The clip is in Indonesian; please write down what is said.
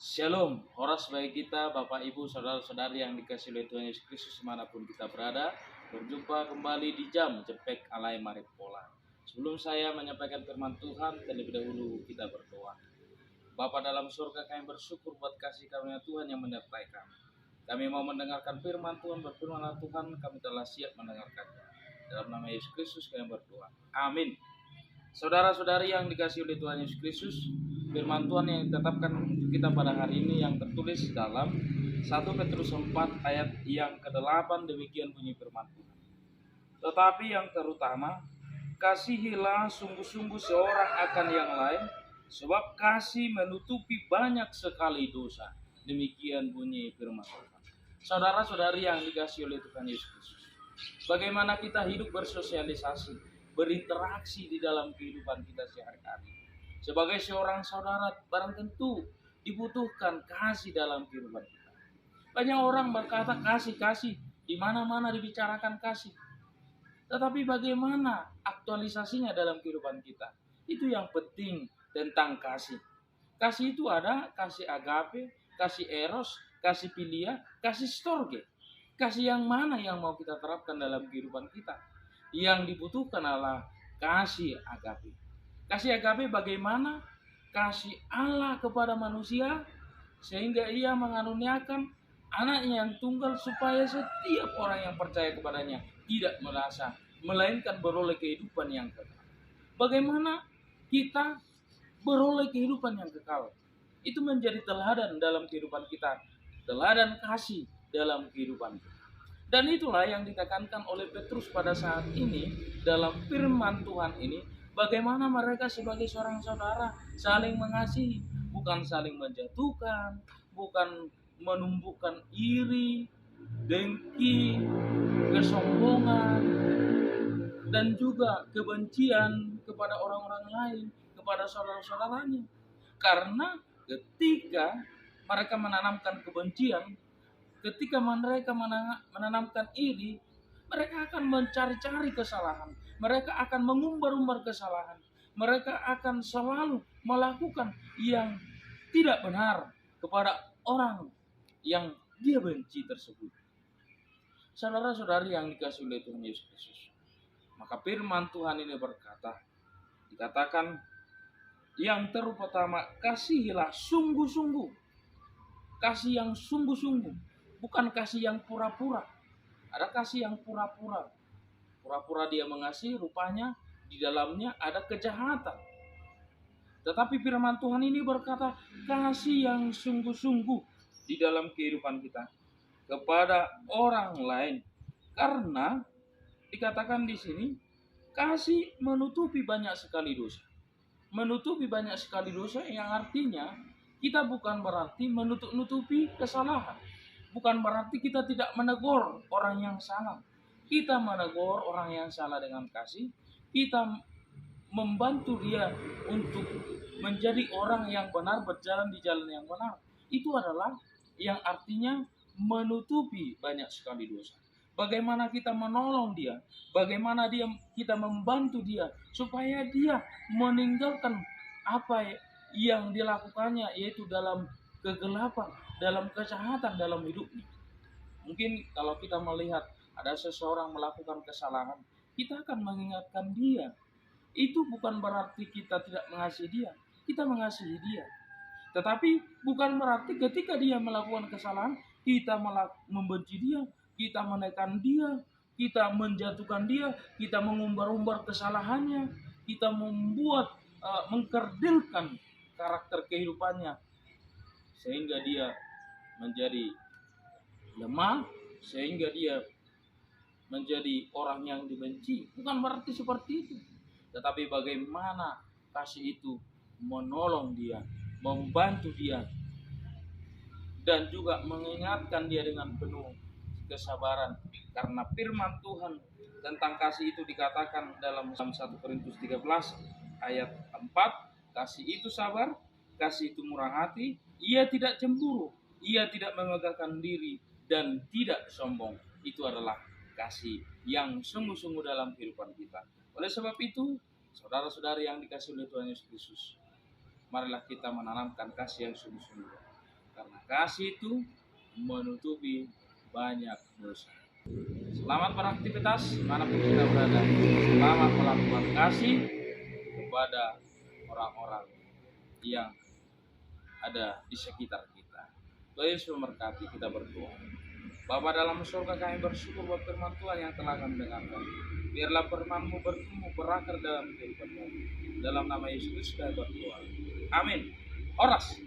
Shalom, horas bagi kita, Bapak Ibu, Saudara-saudari yang dikasihi oleh Tuhan Yesus Kristus dimanapun kita berada. Berjumpa kembali di jam Jepek Alai Maripola. Sebelum saya menyampaikan firman Tuhan, terlebih dahulu kita berdoa. Bapa dalam surga, kami bersyukur buat kasih karunia Tuhan yang menyertai kami. Kami mau mendengarkan firman Tuhan, berfirmanlah Tuhan, kami telah siap mendengarkannya. Dalam nama Yesus Kristus kami berdoa. Amin. Saudara-saudari yang dikasihi oleh Tuhan Yesus Kristus, firman Tuhan yang ditetapkan untuk kita pada hari ini yang tertulis dalam 1 Petrus 4 ayat yang ke-8, demikian bunyi firman Tuhan. Tetapi yang terutama, kasihilah sungguh-sungguh seorang akan yang lain, sebab kasih menutupi banyak sekali dosa. Demikian bunyi firman Tuhan. Saudara-saudari yang dikasihi oleh Tuhan Yesus Kristus, bagaimana kita hidup bersosialisasi, berinteraksi di dalam kehidupan kita sehari-hari. Sebagai seorang saudara, barang tentu dibutuhkan kasih dalam kehidupan kita. Banyak orang berkata kasih, di mana-mana dibicarakan kasih. Tetapi bagaimana aktualisasinya dalam kehidupan kita? Itu yang penting tentang kasih. Kasih itu ada kasih agape, kasih eros, kasih philia, kasih storge. Kasih yang mana yang mau kita terapkan dalam kehidupan kita? Yang dibutuhkan adalah kasih agape. Kasih agape bagaimana? Kasih Allah kepada manusia sehingga ia mengaruniakan anaknya yang tunggal supaya setiap orang yang percaya kepadanya tidak merasa, melainkan beroleh kehidupan yang kekal. Bagaimana kita beroleh kehidupan yang kekal? Itu menjadi teladan dalam kehidupan kita, teladan kasih dalam kehidupan kita. Dan itulah yang ditekankan oleh Petrus pada saat ini dalam firman Tuhan ini, bagaimana mereka sebagai seorang saudara saling mengasihi, bukan saling menjatuhkan, bukan menumbuhkan iri, dengki, kesombongan, dan juga kebencian kepada orang-orang lain, kepada saudara-saudaranya. Karena ketika mereka menanamkan kebencian, ketika mereka menanamkan iri, mereka akan mencari-cari kesalahan. Mereka akan mengumbar-umbar kesalahan. Mereka akan selalu melakukan yang tidak benar kepada orang yang dia benci tersebut. Saudara-saudari yang dikasihi oleh Tuhan Yesus Kristus, maka firman Tuhan ini berkata, dikatakan yang terutama, kasihilah sungguh-sungguh. Kasih yang sungguh-sungguh. Bukan kasih yang pura-pura. Ada kasih yang pura-pura. Pura-pura dia mengasihi, rupanya di dalamnya ada kejahatan. Tetapi firman Tuhan ini berkata, kasih yang sungguh-sungguh di dalam kehidupan kita kepada orang lain. Karena dikatakan di sini, kasih menutupi banyak sekali dosa. Menutupi banyak sekali dosa yang artinya kita bukan berarti menutup-nutupi kesalahan. Bukan berarti kita tidak menegur orang yang salah. Kita menegur orang yang salah dengan kasih. Kita membantu dia untuk menjadi orang yang benar, berjalan di jalan yang benar. Itu adalah yang artinya menutupi banyak sekali dosa. Bagaimana kita menolong dia, bagaimana kita membantu dia supaya dia meninggalkan apa yang dilakukannya, yaitu dalam kegelapan, dalam kejahatan dalam hidupnya. Mungkin kalau kita melihat ada seseorang melakukan kesalahan, kita akan mengingatkan dia. Itu bukan berarti kita tidak mengasihi dia. Kita mengasihi dia. Tetapi bukan berarti ketika dia melakukan kesalahan, kita membenci dia, kita menekan dia, kita menjatuhkan dia, kita mengumbar-umbar kesalahannya, kita mengkerdilkan karakter kehidupannya sehingga dia menjadi lemah, sehingga dia menjadi orang yang dibenci. Bukan berarti seperti itu. Tetapi bagaimana kasih itu menolong dia, membantu dia, dan juga mengingatkan dia dengan penuh kesabaran. Karena firman Tuhan tentang kasih itu dikatakan dalam 1 Korintus 13 ayat 4, kasih itu sabar, kasih itu murah hati, ia tidak cemburu, ia tidak memegahkan diri, dan tidak sombong. Itu adalah kasih yang sungguh-sungguh dalam kehidupan kita. Oleh sebab itu, saudara-saudari yang dikasihi oleh Tuhan Yesus Kristus, marilah kita menanamkan kasih yang sungguh-sungguh. karena kasih itu menutupi banyak dosa. Selamat beraktivitas manapun kita berada. Selamat melakukan kasih kepada orang-orang yang ada di sekitar kita. Tuhan Yesus memberkati. Kita berdoa. Bapa dalam surga, kami bersyukur buat firman Tuhan yang telah kami dengarkan. Biarlah firman-Mu bertumbuh berakar dalam kehidupan kami. Dalam nama Yesus Kristus kami berdoa. Amin. Horas.